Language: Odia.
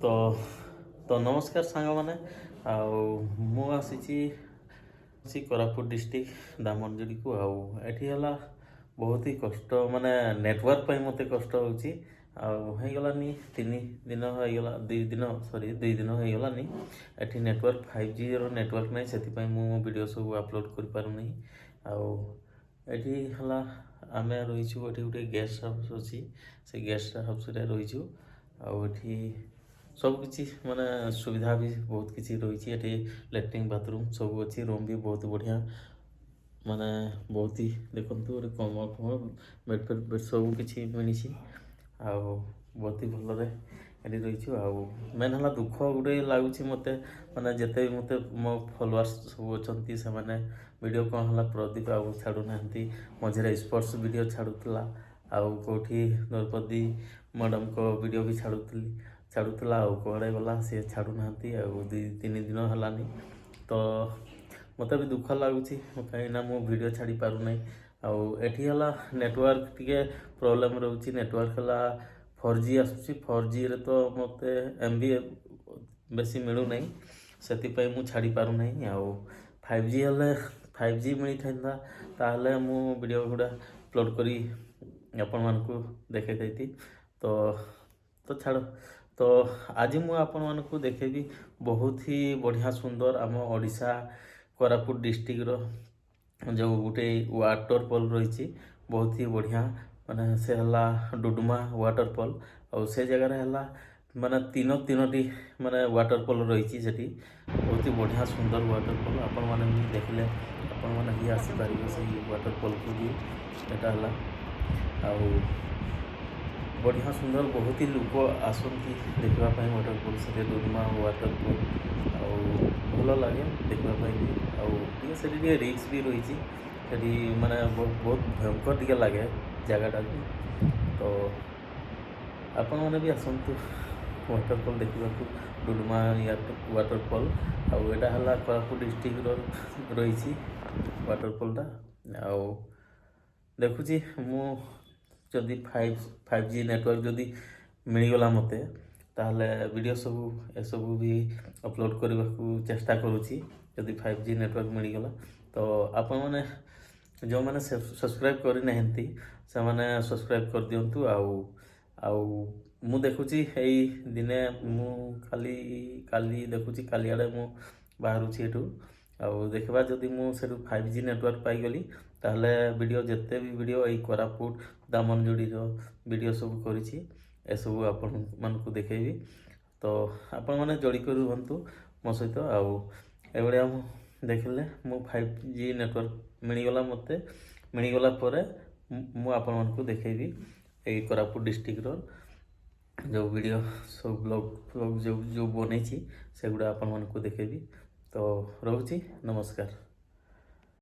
ତ ତ ନମସ୍କାର ସାଙ୍ଗମାନେ। ଆଉ ମୁଁ ଆସିଛି କୋରାପୁଟ ଡିଷ୍ଟ୍ରିକ୍ଟ ଦାମନଯୋଡ଼ିକୁ। ଆଉ ଏଠି ହେଲା ବହୁତ ହି କଷ୍ଟ, ମାନେ ନେଟୱାର୍କ ପାଇଁ ମୋତେ କଷ୍ଟ ହେଉଛି। ଆଉ ହେଇଗଲାନି 3 ଦିନ ହେଇଗଲା, 2 ଦିନ ହେଇଗଲାନି ଏଠି ନେଟୱାର୍କ 5Gର ନେଟୱାର୍କ ନାହିଁ, ସେଥିପାଇଁ ମୁଁ ମୋ ଭିଡ଼ିଓ ସବୁ ଅପଲୋଡ଼ କରିପାରୁନି। ଆଉ ଏଠି ହେଲା ଆମେ ରହିଛୁ, ଏଠି ଗୋଟେ ଗେଷ୍ଟ ହାଉସ୍ ଅଛି, ସେ ଗେଷ୍ଟ ହାଉସ୍ରେ ରହିଛୁ। ଆଉ ଏଠି ସବୁକିଛି ମାନେ ସୁବିଧା ବି ବହୁତ କିଛି ରହିଛି। ଏଠି ଲାଟ୍ରିନ୍ ବାଥରୁମ୍ ସବୁ ଅଛି, ରୁମ୍ ବି ବହୁତ ବଢ଼ିଆ, ମାନେ ବହୁତ ହି ଦେଖନ୍ତୁ ଗୋଟେ କମଳ ବେଡ଼୍ ସବୁ କିଛି ମିଳିଛି। ଆଉ ବହୁତ ହି ଭଲରେ ଏଠି ରହିଛୁ। ଆଉ ମେନ୍ ହେଲା ଦୁଃଖ ଗୋଟେ ଲାଗୁଛି ମୋତେ, ମାନେ ଯେତେ ବି ମୋତେ ମୋ ଫଲୋୱାର୍ସ ସବୁ ଅଛନ୍ତି, ସେମାନେ ଭିଡ଼ିଓ କ'ଣ ହେଲା ପ୍ରଦୀପ ଆଉ ଛାଡ଼ୁନାହାନ୍ତି। ମଝିରେ ସ୍ପୋର୍ଟସ୍ ଭିଡ଼ିଓ ଛାଡ଼ୁଥିଲା, ଆଉ କେଉଁଠି ଦ୍ରୌପଦୀ ମ୍ୟାଡ଼ାମଙ୍କ ଭିଡ଼ିଓ ବି ଛାଡ଼ୁଥିଲା, ଆଉ କୁଆଡ଼େ ଗଲା ସିଏ ଛାଡ଼ୁନାହାନ୍ତି। ଆଉ 2-3 ଦିନ ହେଲାନି, ତ ମୋତେ ବି ଦୁଃଖ ଲାଗୁଛି କାହିଁକିନା ମୁଁ ଭିଡ଼ିଓ ଛାଡ଼ି ପାରୁନାହିଁ। ଆଉ ଏଠି ହେଲା ନେଟୱାର୍କ ଟିକେ ପ୍ରୋବ୍ଲେମ୍ ରହୁଛି। ନେଟୱାର୍କ ହେଲା 4G ଆସୁଛି, 4Gରେ ତ ମୋତେ MB ବେଶୀ ମିଳୁନାହିଁ, ସେଥିପାଇଁ ମୁଁ ଛାଡ଼ି ପାରୁନାହିଁ। ଆଉ 5G ହେଲେ 5G ମିଳିଥାନ୍ତା, ତାହେଲେ ମୁଁ ଭିଡ଼ିଓ ଗୁଡ଼ା ଅପଲୋଡ଼ କରି ଆପଣମାନଙ୍କୁ ଦେଖାଇଥାନ୍ତି। ତ ଛାଡ଼, ତ ଆଜି ମୁଁ ଆପଣମାନଙ୍କୁ ଦେଖେଇବି ବହୁତ ହି ବଢ଼ିଆ ସୁନ୍ଦର ଆମ ଓଡ଼ିଶା କୋରାପୁଟ ଡିଷ୍ଟ୍ରିକ୍ଟର ଯେଉଁ ଗୋଟେ ୱାଟରଫଲ୍ ରହିଛି, ବହୁତ ହି ବଢ଼ିଆ। ମାନେ ସେ ହେଲା ଡୁଡୁମା ୱାଟରଫଲ୍। ଆଉ ସେ ଜାଗାରେ ହେଲା ମାନେ ତିନୋଟି ମାନେ ୱାଟରଫଲ୍ ରହିଛି ସେଠି, ବହୁତ ହି ବଢ଼ିଆ ସୁନ୍ଦର ୱାଟରଫଲ୍। ଆପଣମାନେ ବି ଦେଖିଲେ ଆପଣମାନେ ବି ଆସିପାରିବେ ସେଇ ୱାଟରଫଲ୍କୁ ବି। ଏଟା ହେଲା ଆଉ ବଢ଼ିଆ ସୁନ୍ଦର, ବହୁତ ହି ଲୋକ ଆସନ୍ତି ଦେଖିବା ପାଇଁ ୱାଟରଫଲ୍, ସେଠି ଡୁଡୁମା ୱାଟରଫଲ୍। ଆଉ ଭଲ ଲାଗେ ଦେଖିବା ପାଇଁ ବି। ଆଉ ଟିକେ ସେଠି ଟିକେ ରିକ୍ସ ବି ରହିଛି, ସେଠି ମାନେ ବହୁତ ଭୟଙ୍କର ଟିକେ ଲାଗେ ଜାଗାଟା ବି। ତ ଆପଣମାନେ ବି ଆସନ୍ତୁ ୱାଟରଫଲ୍ ଦେଖିବାକୁ, ଡୁଡୁମା ୱାଟରଫଲ୍। ଆଉ ଏଇଟା ହେଲା କୋରାପୁଟ ଡିଷ୍ଟ୍ରିକ୍ଟର ରହିଛି ୱାଟରଫଲ୍ଟା। ଆଉ ଦେଖୁଛି ମୁଁ ଯଦି 5G ନେଟୱାର୍କ ଯଦି ମିଳିଗଲା ମୋତେ, ତାହେଲେ ଭିଡ଼ିଓ ଏସବୁ ବି ଅପଲୋଡ଼ କରିବାକୁ ଚେଷ୍ଟା କରୁଛି। ଯଦି 5G ନେଟୱାର୍କ ମିଳିଗଲା, ତ ଆପଣମାନେ ଯେଉଁମାନେ ସବସ୍କ୍ରାଇବ୍ କରିନାହାନ୍ତି ସେମାନେ ସବସ୍କ୍ରାଇବ୍ କରିଦିଅନ୍ତୁ। ଆଉ ମୁଁ ଦେଖୁଛି ଏଇ ଦିନେ ମୁଁ କାଲି ଦେଖୁଛି, କାଲି ଆଡ଼େ ମୁଁ ବାହାରୁଛି ଏଠୁ। ଆଉ ଦେଖିବା ଯଦି ମୁଁ ସେଠୁ 5G ନେଟୱାର୍କ ପାଇଗଲି, ତାହେଲେ ଯେତେ ବି ଭିଡ଼ିଓ ଏଇ କୋରାପୁଟ ଦାମନଯୋଡ଼ିର ଭିଡ଼ିଓ ସବୁ କରିଛି, ଏସବୁ ଆପଣମାନଙ୍କୁ ଦେଖେଇବି। ତ ଆପଣମାନେ ଜଡ଼ିତ ରୁହନ୍ତୁ ମୋ ସହିତ। ଆଉ ଏଭଳିଆ ମୁଁ ଦେଖିଲେ ମୁଁ 5G ନେଟୱାର୍କ ମିଳିଗଲା ପରେ ମୁଁ ଆପଣମାନଙ୍କୁ ଦେଖେଇବି ଏଇ କୋରାପୁଟ ଡିଷ୍ଟ୍ରିକ୍ଟର ଯେଉଁ ଭିଡ଼ିଓ ସବୁ ବ୍ଲଗ୍ ଯେଉଁ ବନେଇଛି, ସେଗୁଡ଼ା ଆପଣମାନଙ୍କୁ ଦେଖେଇବି। ତ ରହୁଛି, ନମସ୍କାର।